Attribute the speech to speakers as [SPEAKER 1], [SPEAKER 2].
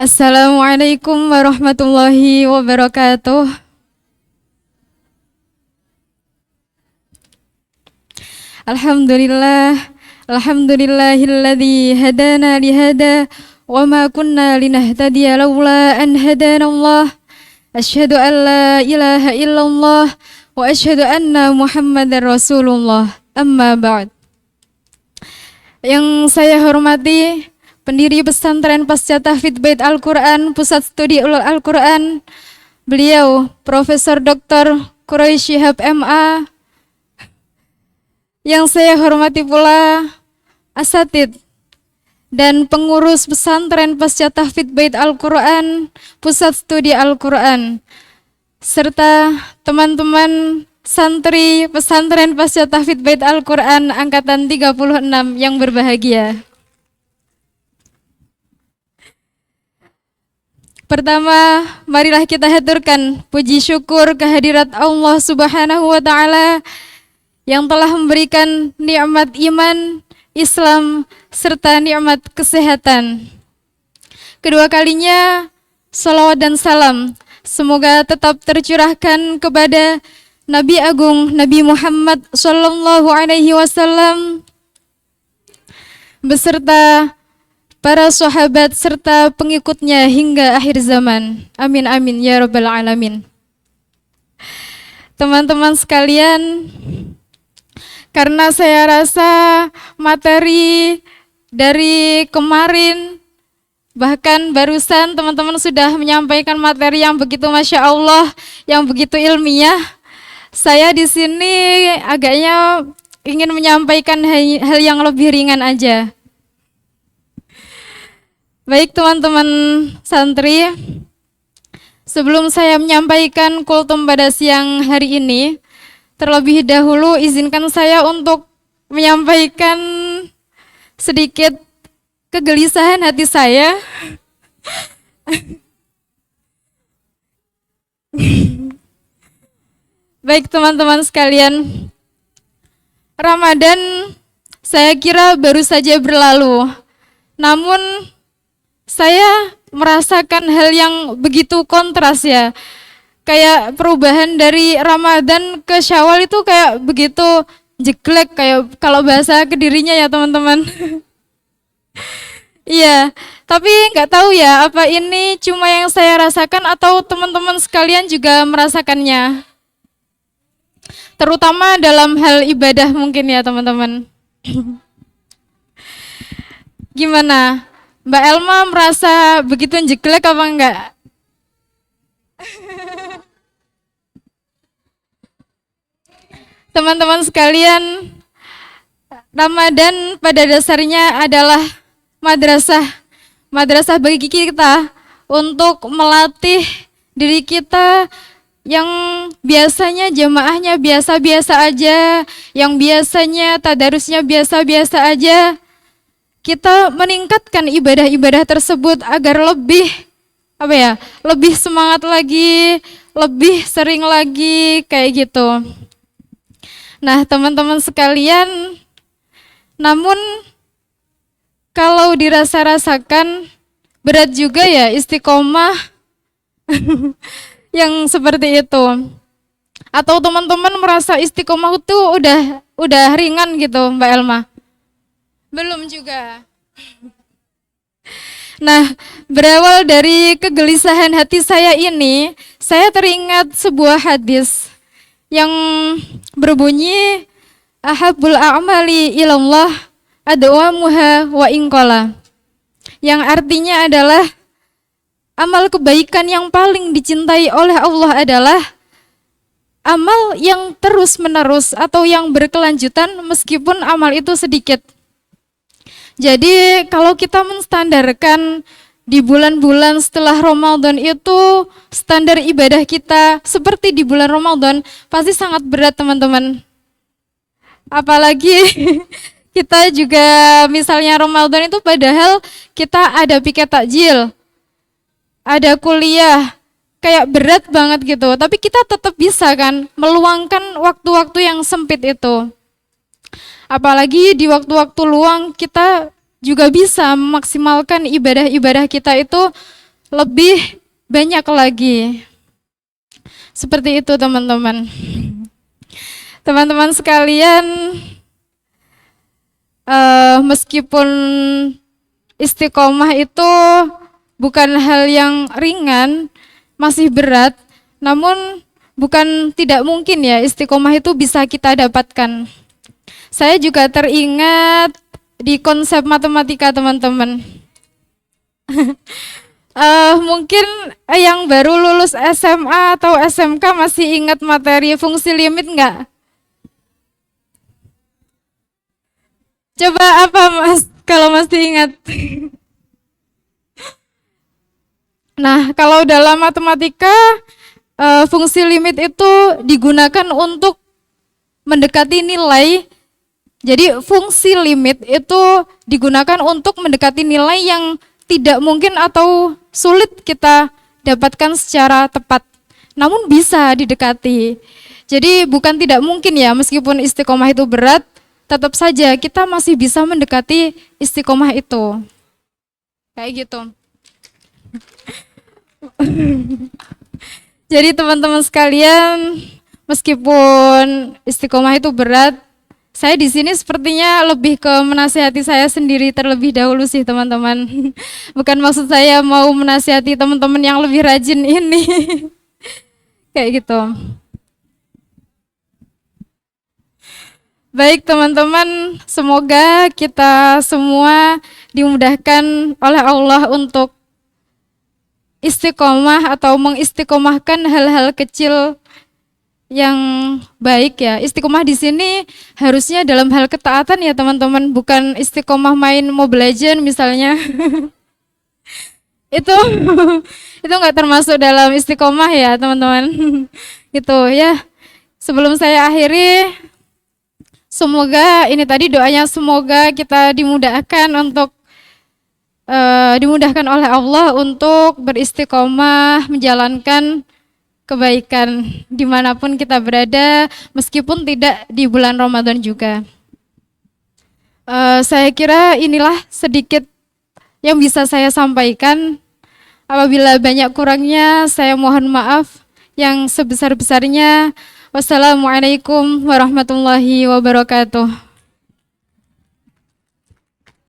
[SPEAKER 1] Assalamualaikum warahmatullahi wabarakatuh. Alhamdulillah, alhamdulillahilladzi hadana lihada wa ma kunna linahtadiya laula an hadanallah. Asyhadu an la ilaha illallah wa asyhadu anna Muhammadar Rasulullah. Amma ba'd. Yang saya hormati pendiri pesantren Pasca Tahfidz Bait Al-Quran, Pusat Studi Ulul Al-Quran, beliau Profesor Dr. Quraisy Shihab MA. Yang saya hormati pula asatidz dan pengurus pesantren Pasca Tahfidz Bait Al-Quran, Pusat Studi Al-Quran, serta teman-teman santri pesantren Pasca Tahfidz Bait Al-Quran angkatan 36 yang berbahagia. Pertama, marilah kita haturkan puji syukur kehadirat Allah Subhanahu wa Ta'ala yang telah memberikan nikmat iman, Islam, serta nikmat kesehatan. Kedua kalinya, salawat dan salam semoga tetap tercurahkan kepada Nabi Agung Nabi Muhammad Sallallahu Alaihi Wasallam beserta para sahabat serta pengikutnya hingga akhir zaman. Amin amin ya rabbal alamin. Teman-teman sekalian, karena saya rasa materi dari kemarin, bahkan barusan teman-teman sudah menyampaikan materi yang begitu Masya Allah, yang begitu ilmiah. Saya di sini agaknya ingin menyampaikan hal yang lebih ringan aja. Baik teman-teman santri, sebelum saya menyampaikan kultum pada siang hari ini, terlebih dahulu izinkan saya untuk menyampaikan sedikit kegelisahan hati saya. Baik teman-teman sekalian, Ramadan saya kira baru saja berlalu. Namun saya merasakan hal yang begitu kontras ya. Kayak perubahan dari Ramadan ke Syawal itu kayak begitu jeglek, kayak kalau bahasa Kedirinya ya teman-teman. Iya, tapi nggak tahu ya apa ini cuma yang saya rasakan atau teman-teman sekalian juga merasakannya. Terutama dalam hal ibadah mungkin ya teman-teman. Gimana? Mbak Elma merasa begitu jeglek apa enggak? Teman-teman sekalian, Ramadan pada dasarnya adalah madrasah. Madrasah bagi kita untuk melatih diri kita yang biasanya jamaahnya biasa-biasa aja, yang biasanya tadarusnya biasa-biasa aja. Kita meningkatkan ibadah-ibadah tersebut agar lebih lebih semangat lagi, lebih sering lagi kayak gitu. Nah, teman-teman sekalian, namun kalau dirasa-rasakan berat juga ya istiqomah yang seperti itu. Atau teman-teman merasa istiqomah itu udah ringan gitu, Mbak Elma? Belum juga. Nah, berawal dari kegelisahan hati saya ini, saya teringat sebuah hadis yang berbunyi ahabbul a'mali ilallah adwamuha wa inqala, yang artinya adalah amal kebaikan yang paling dicintai oleh Allah adalah amal yang terus-menerus atau yang berkelanjutan meskipun amal itu sedikit. Jadi kalau kita menstandarkan di bulan-bulan setelah Ramadan itu standar ibadah kita seperti di bulan Ramadan pasti sangat berat teman-teman. Apalagi kita juga misalnya Ramadan itu padahal kita ada piket takjil, ada kuliah, kayak berat banget gitu. Tapi kita tetap bisa kan meluangkan waktu-waktu yang sempit itu. Apalagi di waktu-waktu luang kita juga bisa memaksimalkan ibadah-ibadah kita itu lebih banyak lagi. Seperti itu teman-teman. Teman-teman sekalian, meskipun istiqomah itu bukan hal yang ringan, masih berat, namun bukan tidak mungkin ya istiqomah itu bisa kita dapatkan. Saya juga teringat di konsep matematika teman-teman. Mungkin yang baru lulus SMA atau SMK masih ingat materi fungsi limit nggak? Coba apa Mas, kalau masih ingat? Nah, kalau dalam matematika, fungsi limit itu digunakan untuk mendekati nilai. Jadi fungsi limit itu digunakan untuk mendekati nilai yang tidak mungkin atau sulit kita dapatkan secara tepat, namun bisa didekati. Jadi bukan tidak mungkin ya, meskipun istiqomah itu berat, tetap saja kita masih bisa mendekati istiqomah itu. Kayak gitu. Jadi teman-teman sekalian, meskipun istiqomah itu berat, saya di sini sepertinya lebih ke menasihati saya sendiri terlebih dahulu sih teman-teman. Bukan maksud saya mau menasihati teman-teman yang lebih rajin ini. Kayak gitu. Baik teman-teman, semoga kita semua dimudahkan oleh Allah untuk istiqomah atau mengistiqomahkan hal-hal kecil yang baik ya. Istiqomah di sini harusnya dalam hal ketaatan ya teman-teman, bukan istiqomah main Mobile Legends misalnya. itu itu nggak termasuk dalam istiqomah ya teman-teman. Gitu ya. Sebelum saya akhiri, semoga ini tadi doanya, semoga kita dimudahkan untuk dimudahkan oleh Allah untuk beristiqomah menjalankan kebaikan dimanapun kita berada, meskipun tidak di bulan Ramadan juga. Saya kira inilah sedikit yang bisa saya sampaikan. Apabila banyak kurangnya, saya mohon maaf yang sebesar-besarnya. Wassalamualaikum warahmatullahi wabarakatuh.